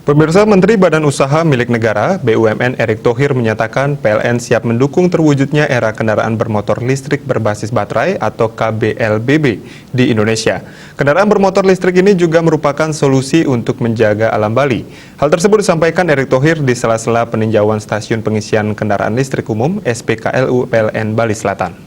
Pemirsa, Menteri Badan Usaha Milik Negara (BUMN) Erick Thohir menyatakan PLN siap mendukung terwujudnya era kendaraan bermotor listrik berbasis baterai atau KBLBB di Indonesia. Kendaraan bermotor listrik ini juga merupakan solusi untuk menjaga alam Bali. Hal tersebut disampaikan Erick Thohir di sela-sela peninjauan stasiun pengisian kendaraan listrik umum SPKLU PLN Bali Selatan.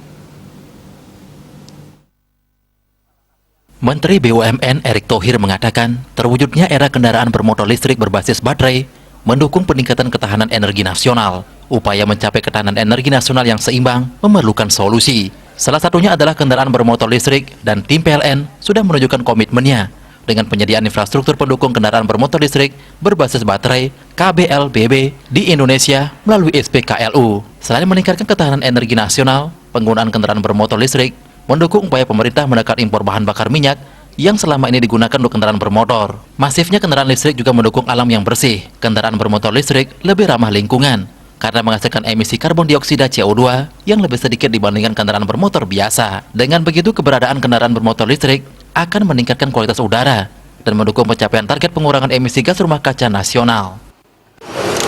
Menteri BUMN Erick Thohir mengatakan terwujudnya era kendaraan bermotor listrik berbasis baterai mendukung peningkatan ketahanan energi nasional. Upaya mencapai ketahanan energi nasional yang seimbang memerlukan solusi. Salah satunya adalah kendaraan bermotor listrik dan tim PLN sudah menunjukkan komitmennya dengan penyediaan infrastruktur pendukung kendaraan bermotor listrik berbasis baterai KBLBB di Indonesia melalui SPKLU. Selain meningkatkan ketahanan energi nasional, penggunaan kendaraan bermotor listrik mendukung upaya pemerintah menekan impor bahan bakar minyak yang selama ini digunakan untuk kendaraan bermotor. Masifnya kendaraan listrik juga mendukung alam yang bersih. Kendaraan bermotor listrik lebih ramah lingkungan karena menghasilkan emisi karbon dioksida CO2 yang lebih sedikit dibandingkan kendaraan bermotor biasa. Dengan begitu, keberadaan kendaraan bermotor listrik akan meningkatkan kualitas udara dan mendukung pencapaian target pengurangan emisi gas rumah kaca nasional.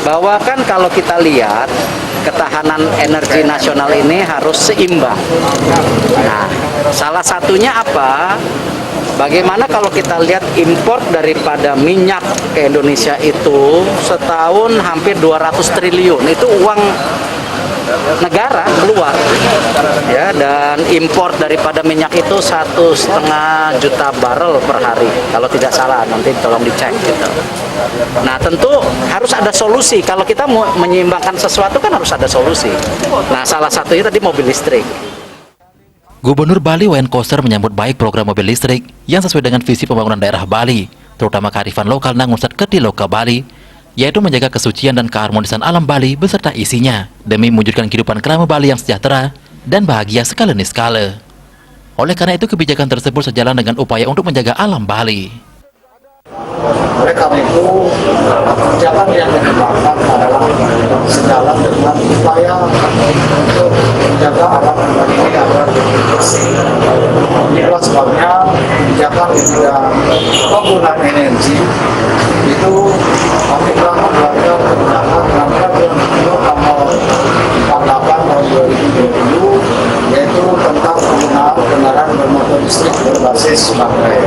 Bahwa kan kalau kita lihat ketahanan energi nasional ini harus seimbang. Nah, salah satunya apa? Bagaimana kalau kita lihat impor daripada minyak ke Indonesia itu setahun hampir 200 triliun. Itu uang negara keluar, ya, dan impor daripada minyak itu 1,5 juta barel per hari kalau tidak salah, nanti tolong dicek gitu. Nah, tentu harus ada solusi. Kalau kita mau menyeimbangkan sesuatu kan harus ada solusi. Nah, salah satunya tadi mobil listrik. Gubernur Bali Wayan Koster menyambut baik program mobil listrik yang sesuai dengan visi pembangunan daerah Bali, terutama kearifan lokal Nangusat Ketiloka Bali, yaitu menjaga kesucian dan keharmonisan alam Bali beserta isinya demi mewujudkan kehidupan kerama Bali yang sejahtera dan bahagia skala niskala. Oleh karena itu, kebijakan tersebut sejalan dengan upaya untuk menjaga alam Bali. Oleh karena itu, kebijakan yang dikembangkan adalah sejalan dengan upaya untuk menjaga alam Bali ini agar bersih. Inilah sebabnya kebijakan di bidang penggunaan energi itu kami telah membuatkan kebijakan Peraturan Gubernur Nomor 48 Tahun 2020, yaitu tentang penggunaan kendaraan bermotor listrik berbasis baterai.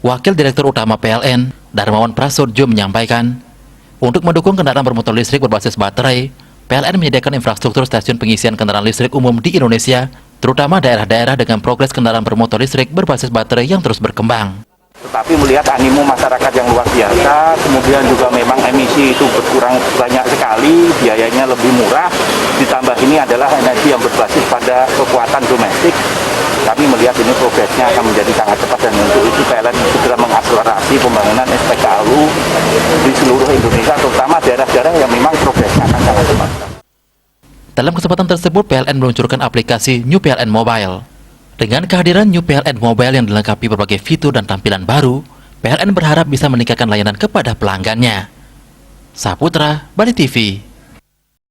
Wakil Direktur Utama PLN, Darmawan Prasoedjo menyampaikan, untuk mendukung kendaraan bermotor listrik berbasis baterai, PLN menyediakan infrastruktur stasiun pengisian kendaraan listrik umum di Indonesia, terutama daerah-daerah dengan progres kendaraan bermotor listrik berbasis baterai yang terus berkembang. Tetapi melihat animo masyarakat yang luar biasa, kemudian juga memang emisi itu berkurang banyak sekali, biayanya lebih murah, ditambah ini adalah energi yang berbasis pada kekuatan domestik. Kami melihat ini progresnya akan menjadi sangat cepat, dan untuk itu PLN segera mengakselerasi pembangunan SPKLU di seluruh Indonesia, terutama daerah-daerah yang memang progresnya akan sangat cepat. Dalam kesempatan tersebut, PLN meluncurkan aplikasi New PLN Mobile. Dengan kehadiran New PLN Mobile yang dilengkapi berbagai fitur dan tampilan baru, PLN berharap bisa meningkatkan layanan kepada pelanggannya. Saputra, Bali TV.